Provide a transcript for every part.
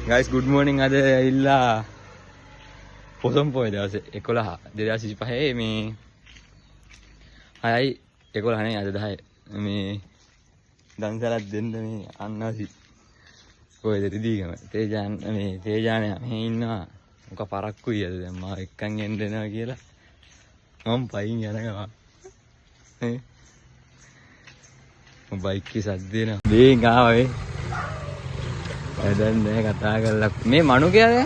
guys good morning ada illa Poson පොය දවසේ 11 2025 මේ 6යි 11 නේ අද 10 මේ දන්සලක් දෙන්න මේ අන්නාසි කොහෙද රිදීගම තේජාන මේ තේජාන මේ ඉන්නවා මොක පරක්කුයි අද දැන් මම එක්කන් එන්න දෙනවා කියලා මම පයින් යනවා නේ මම බයික් එකේ සද්ද දෙනවා දෙයින් ආවේ දැන් නෑ කතා කරලා මේ මනු කියලා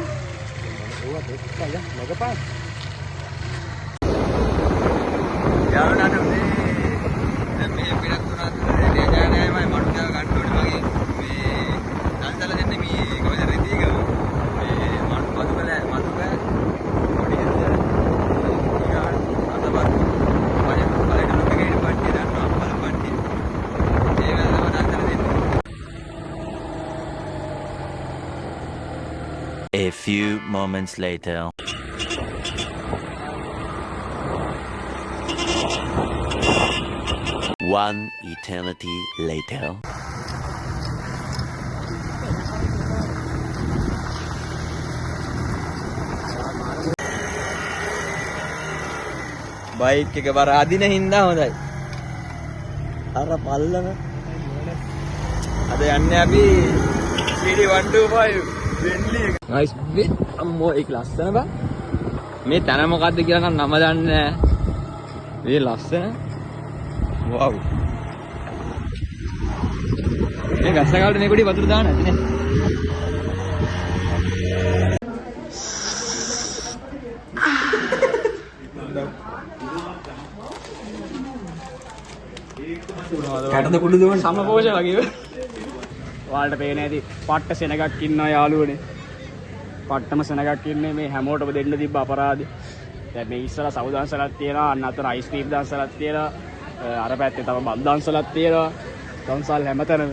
ඕවා දෙක්කලා මගපාස් යාවනට මේ දැන් මේ පිටත් තුනක් තේජානයි මම මනු කියලා ගන්න ඕනේ මගේ මේ දන්සල දෙන්නේ මේ කොහෙද රිදීගම මේ මනු මදුකල පොඩි A few moments later. One eternity later. Bike එක බර අදින හින්දා හොඳයි. අර පල්ලම. අද යන්නේ අපි CD 125 වෙන්ලි එක. නයිස් මේ අම්මෝ ඒක ලස්සන බා. මේ තන මොකද්ද කියලා නම් නම දන්නේ නැහැ. මේ ලස්සන. වව්. මේ ගස්සකාලේ මේ කොටි වතුර දාන්න නැති නේ. කැටද කුඩු දුවන සමපෝෂ වගේ. ඔයාලට පේන ඇති පට්ට සෙනගක් ඉන්නවා යාළුවනේ. පට්ටම සෙනගක් ඉන්නේ මේ හැමෝටම දෙන්න තිබ්බ අපරාධේ. දැන් මේ ඉස්සලා සව් දන්සලක් තියෙනවා, අන්න අතර අයිස් ක්‍රීම් දන්සලක් තියෙනවා. අර පැත්තේ තව බත් දන්සලක් තියෙනවා. දන්සල් හැමතැනම.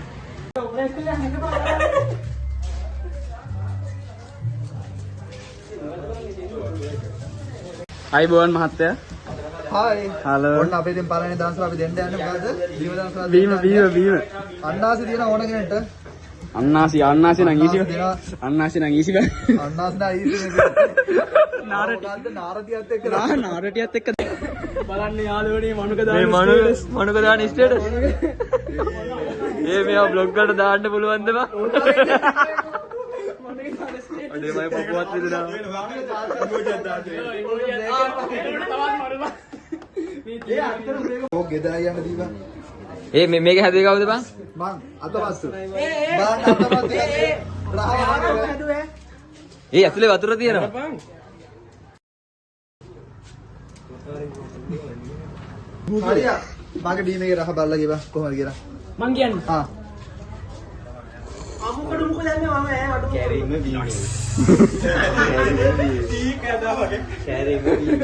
අයිබෝන් මහත්තයා. හායි. හලෝ. ඔන්න අපේ දැන් පළවෙනි දන්සල අපි දෙන්න යන්නේ මොකද්ද? බීම දන්සල. බීම. අන්නාසි දින ඕන කෙනෙක්ට. අන්නාසි නම් ඊසි. අන්නාසි නම් ඊසි බෑ. අන්නාසි නම් ඊසි නේ. නාරටියත් එක්ක නාරටියත් එක්ක බලන්න යාළුවනේ මනුක දාන මේ මනුක දාන ස්ටේටස්. මේවා බ්ලොග් වලට දාන්න පුළුවන්ද බා? අනේ මම පපුවත් විදිනා. ඕක ගෙදරයි යන්න දීපන්. මේක හැදුවේ කවුද බං? මං අතපස්සු. බලන්න අතපස්සු. ඒ ඇතුලේ වතුර තියෙනවා. හරියා. මගේ බීම එකේ රහ බලලා ගෙබා කොහමද කියලා. මං කියන්නේ. ආ. අමුකඩු මොකද යන්නේ මම අඩු කැරීම බීම. ටීක් ඇදා වගේ. කැරීම බීම.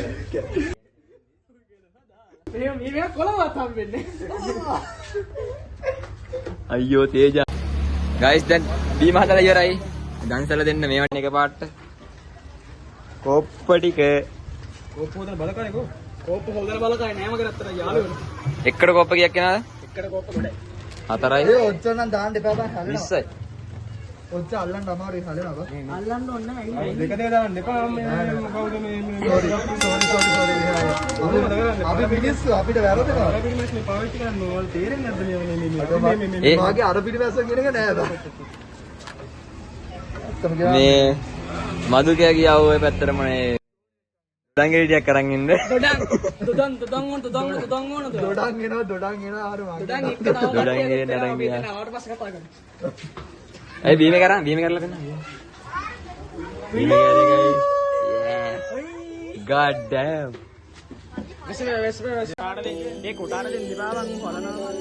මේ කොළවත් හම්බෙන්නේ. අයියෝ තේජා. ගයිස් දැන් බීම හදලා ඉවරයි. දන්සල දෙන්න මේවට එකපාරට. කොප්ප ටික. කෝප්ප හොදලා බලකනේ කෝ. කෝප්ප හොදලා බලකනේ නෑම කරත්තර යාළුවනේ. එක්කට කොප්ප කීයක් එනවද? එක්කට කෝප්ප ගොඩයි. 4යි. ඒ ඔච්චර නම් දාන්න එපා බං හලනවා. 20යි. ඔච්චර අල්ලන්න අමාරුයි හලනවා බං. අල්ලන්න ඕනේ නෑ. දෙක දාන්න එපා කවුද මේ අපි මිනිස්සු අපිට වැරදෙනවා. අපි මිනිස්සු පාවිච්චි කරන්න ඕල් තේරෙන්නේ නැද්ද මේ මාගේ අර පිටිපස්ස කියන එක නෑ බං. මේ මදුකයා ගියා ඔය පැත්තටම නේ දංගෙඩි ටිකක් අරන් ඉන්න. දොඩන් ඕන. දොඩන් එනවා ආර මාගේ. දොඩන් එක්ක තව දොඩන් එන්නේ අරන් ගියා. ආවට පස්සේ කතා කරමු. ඇයි බීම කරා? බීම කරලා දෙන්න. බීම කරේ guys. God damn. වෙස් කාටද ඒ කොටාර දෙන්න දිපාවන් හොලනවා.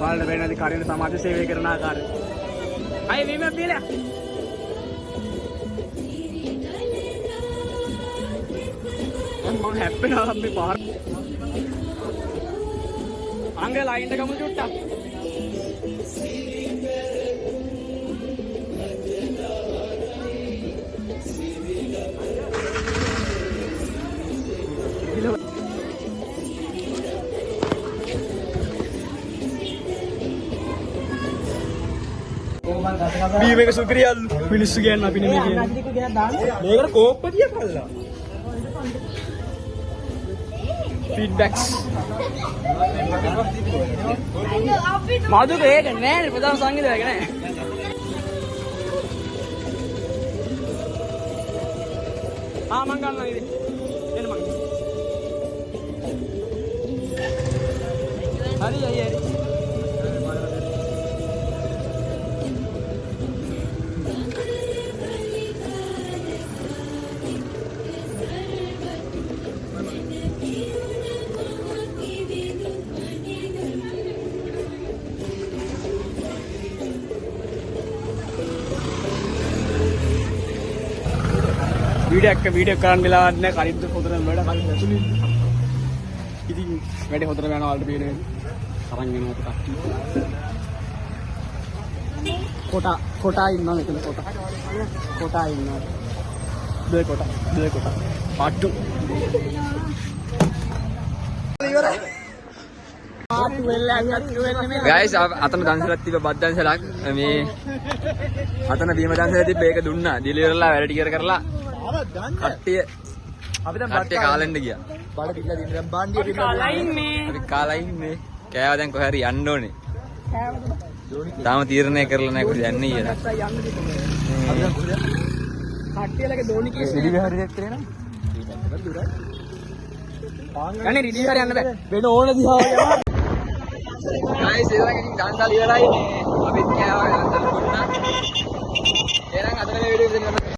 පාලන වෙනදි කාර්යන සමාජ සේවය කරන ආකාරය. අය වීම බීලා. මම හැප්පෙනවා අපි පාර. අංගල අයින්ද ගමු චුට්ටක්. බීම එක සුපිරියල්ලු. මිනිස්සු කියන්නේ අපි නෙමෙයි කියන්නේ. මේකට කෝප්පතිය කල්ලා. ෆීඩ්බැක්ස්. මදුක ඒක නෑනේ ප්‍රධාන සංගීතයක නෑ. මං ගන්නවා ඉතින්. එන්න මං. හරි අයියා. වීඩියෝ කරන්න වෙලා නැහැ කරින්ද පොතන වැඩ කලින් ඇතුළේ ඉතින් වැඩේ හොතර යනවා වලට පේන්නේ අරන් එනවා කට්ටිය කොටා ඉන්නවා මෙතන කොටා ඉන්නවා දෙය කොටා පාට්ටු ගයිස් අතන දන්සලක් තිබ්බ බත් දන්සලක් මේ අතන බීම දන්සලක් තිබ්බ ඒක දුන්නා ඩිලිවරලා වැඩ ටික කරලා කට්ටිය අපි දැන් බත් කාලෙන්ද ගියා බඩ පිටලා දින්න දැන් බාණ්ඩිය පිටලා අපි කාලා ඉන්නේ කෑවා දැන් කොහේ හරි යන්න ඕනේ තාම තීරණය කරලා නැහැ කොහෙද යන්නේ කියලා කට්ටියලගේ දෝනි කීස් රිලි විහාරෙ දෙත්තේ නේද ගන්නේ රිලි විහාරය යන්න බෑ වෙන ඕන දිහා යනවා ගයිස් ඒලගේ දන්සල් ඉවරයි නේ අපි කෑවා දන්සල් දුන්නා එහෙනම් අද මේ වීඩියෝ එක